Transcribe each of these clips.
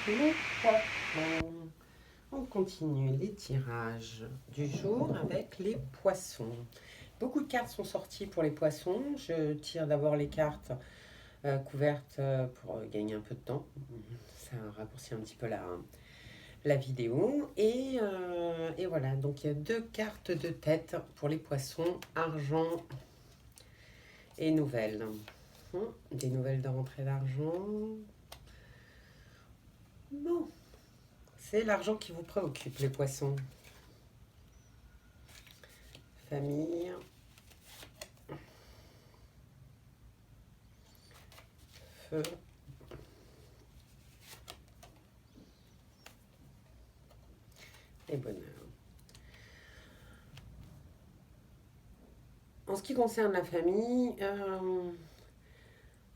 les poissons. On continue les tirages du jour avec les poissons. Beaucoup de cartes sont sorties pour les poissons. Je tire d'abord les cartes couvertes pour gagner un peu de temps. Ça raccourcit un petit peu la vidéo. Et voilà, donc il y a deux cartes de tête pour les poissons, argent et nouvelles. Des nouvelles de rentrée d'argent. Bon, c'est l'argent qui vous préoccupe, les poissons. Famille. Feu. Et bonheur. En ce qui concerne la famille,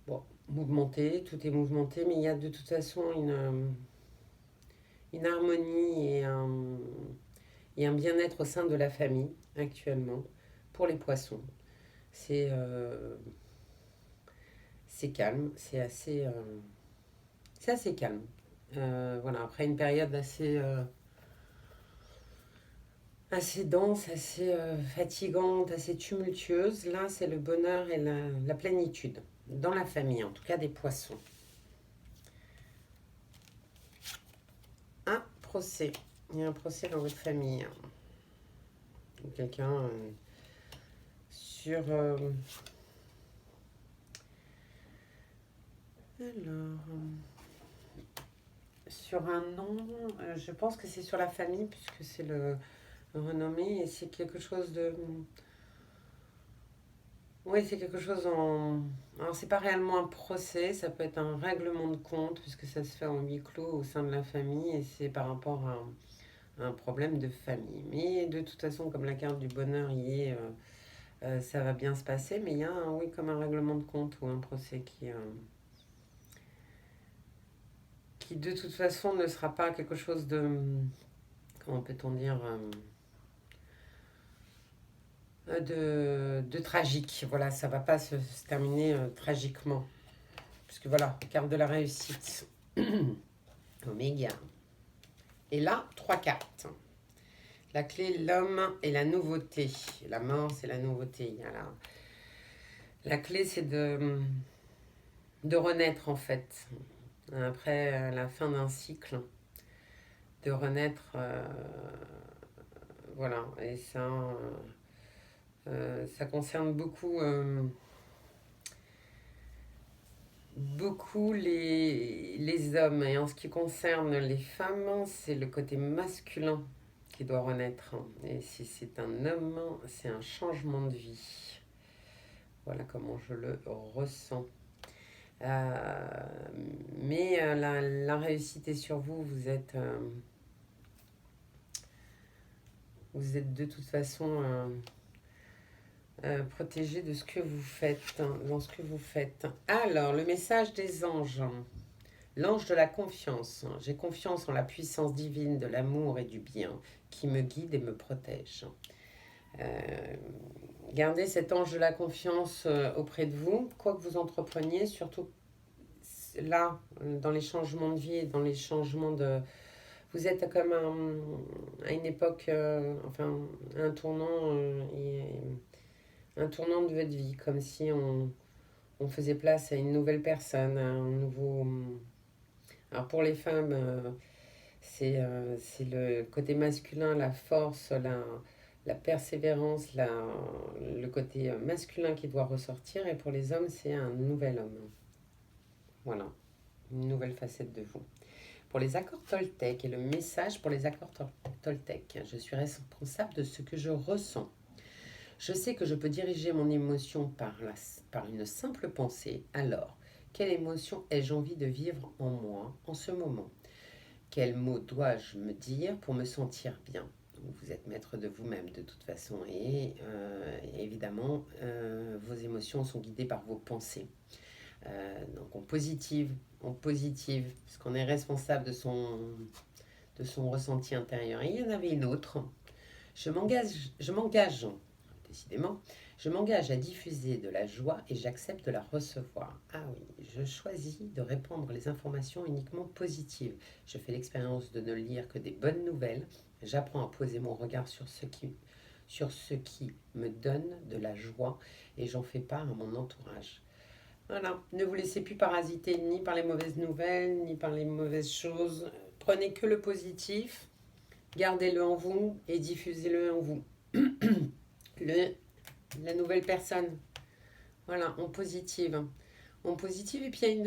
bon, mouvementé, tout est mouvementé, mais il y a de toute façon une harmonie et un bien-être au sein de la famille actuellement pour les poissons. C'est calme, c'est assez calme. Voilà, après une période assez dense, assez fatigante, assez tumultueuse. Là, c'est le bonheur et la plénitude, dans la famille, en tout cas des poissons. Un procès. Il y a un procès dans votre famille. Quelqu'un sur... sur un nom, je pense que c'est sur la famille, puisque c'est le renommé, et c'est quelque chose de... Oui, c'est quelque chose en... Alors, c'est pas réellement un procès, ça peut être un règlement de compte, puisque ça se fait en huis clos au sein de la famille, et c'est par rapport à un problème de famille. Mais de toute façon, comme la carte du bonheur y est, ça va bien se passer, mais il y a, oui, comme un règlement de compte ou un procès qui de toute façon ne sera pas quelque chose de... Comment peut-on dire de tragique. Voilà, ça va pas se terminer tragiquement. Puisque voilà, carte de la réussite. Oméga. Et là, trois cartes. La clé, l'homme et la nouveauté. La mort, c'est la nouveauté. Alors, la clé, c'est de renaître, en fait. Après la fin d'un cycle. De renaître. Voilà. Et ça concerne beaucoup les hommes. Et en ce qui concerne les femmes, c'est le côté masculin qui doit renaître. Et si c'est un homme, c'est un changement de vie. Voilà comment je le ressens. Mais la réussite est sur vous. Vous êtes de toute façon protégé de ce que vous faites, dans ce que vous faites. Alors, le message des anges. L'ange de la confiance. J'ai confiance en la puissance divine de l'amour et du bien qui me guide et me protège. Gardez cet ange de la confiance auprès de vous, quoi que vous entrepreniez, surtout là, dans les changements de vie et dans les changements de... Vous êtes comme à une époque, enfin, un tournant, un tournant de votre vie, comme si on faisait place à une nouvelle personne, à un nouveau... Alors pour les femmes, c'est le côté masculin, la force, la persévérance, le côté masculin qui doit ressortir. Et pour les hommes, c'est un nouvel homme. Voilà, une nouvelle facette de vous. Pour les accords Toltec et le message pour les accords Toltec, je suis responsable de ce que je ressens. Je sais que je peux diriger mon émotion par une simple pensée. Alors, quelle émotion ai-je envie de vivre en moi en ce moment? Quels mots dois-je me dire pour me sentir bien? Vous êtes maître de vous-même de toute façon et évidemment vos émotions sont guidées par vos pensées. Donc on positive, puisqu'on est responsable de son ressenti intérieur. Et il y en avait une autre. Je m'engage, décidément, Je m'engage à diffuser de la joie et j'accepte de la recevoir. Ah oui, je choisis de répandre les informations uniquement positives. Je fais l'expérience de ne lire que des bonnes nouvelles. J'apprends à poser mon regard sur ce qui me donne de la joie et j'en fais part à mon entourage. Voilà, ne vous laissez plus parasiter ni par les mauvaises nouvelles, ni par les mauvaises choses. Prenez que le positif, gardez-le en vous et diffusez-le en vous. Le, la nouvelle personne, voilà, en positive. En positive, et puis il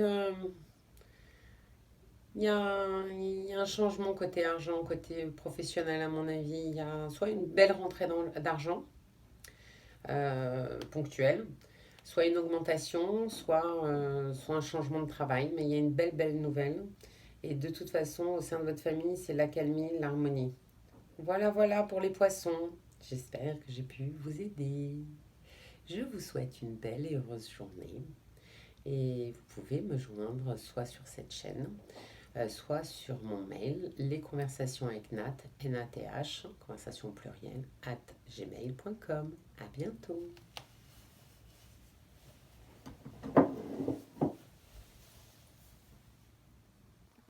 y a un changement côté argent, côté professionnel à mon avis. Il y a soit une belle rentrée d'argent ponctuelle, soit une augmentation, soit un changement de travail. Mais il y a une belle nouvelle. Et de toute façon, au sein de votre famille, c'est l'accalmie, l'harmonie. Voilà pour les poissons. J'espère que j'ai pu vous aider. Je vous souhaite une belle et heureuse journée. Et vous pouvez me joindre soit sur cette chaîne, soit sur mon mail, les conversations avec Nat, N-A-T-H, conversation plurielle, @gmail.com. À bientôt.